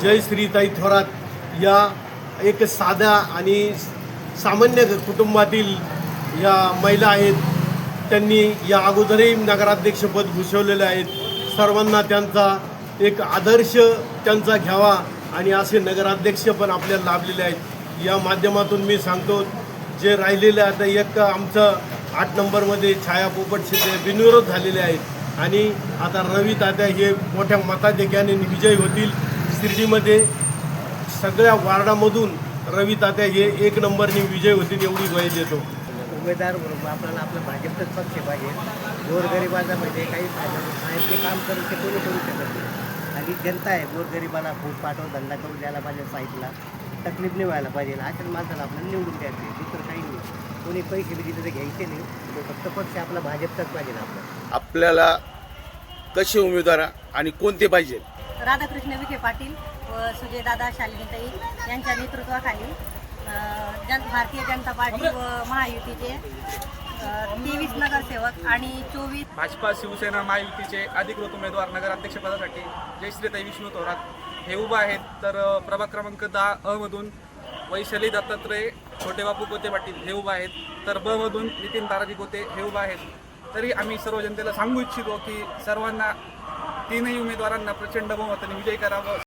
जयश्रीताई थोरात या एक साध्या आणि सामान्य कुटुंबातील या महिला आहेत. त्यांनी या अगोदरही नगराध्यक्षपद भूषवलेले आहेत. सर्वांना त्यांचा एक आदर्श त्यांचा घ्यावा आणि असे नगराध्यक्ष पण आपल्याला लाभलेले आहेत. या माध्यमातून मी सांगतो, जे राहिलेले आता एक आमचं 8 नंबरमध्ये छाया पोपट शिंदे बिनविरोध झालेले आहेत आणि आता रवी तात्या हे मोठ्या मताधिक्याने विजयी होतील. शिर्डीमध्ये सगळ्या वार्डामधून रवी तात्या हे 1 नंबरने विजय होतील एवढी ग्वाही देतो. उमेदवार म्हणून आपल्याला आपलं भाजपच पक्ष पाहिजे. गोरगरिबाचा म्हणजे काही ते काम करून ते कोणी करू शकत नाही. आणि जनता आहे, गोरगरिबाला फूट पाठवून धंदा करून द्यायला पाहिजे, साईडला तकलीफ नाही व्हायला पाहिजे. अशाच माणसाला आपल्याला निवडून द्यायचे, दुसरं काही नाही. कोणी पैसे बी दिले तर घ्यायचे नाही. तो फक्त पक्ष आपला भाजपचाच पाहिजे ना. आपल्याला कसे उमेदवार आणि कोणते पाहिजे? राधाकृष्ण विखे पाटील व सुजयदादा शालिनीताई यांच्या नेतृत्वाखाली भारतीय जनता पार्टी व महायुतीचे 23 नगरसेवक आणि 24 भाजपा शिवसेना महायुतीचे अधिकृत उमेदवार नगराध्यक्षपदासाठी जयश्रीताई विष्णू थोरात हे उभा आहेत. तर प्रभाग क्रमांक 10 अ मधून वैशाली दत्तात्रय छोटे बापू गोते पाटील हे उभा आहेत. तर ब मधून नितीन ताराजी गोते हे उभा आहेत. तरी आम्ही सर्व जनतेला सांगू इच्छितो की सर्वांना तीनही उमेदवारांना प्रचंड बहुमताने विजयी करावं.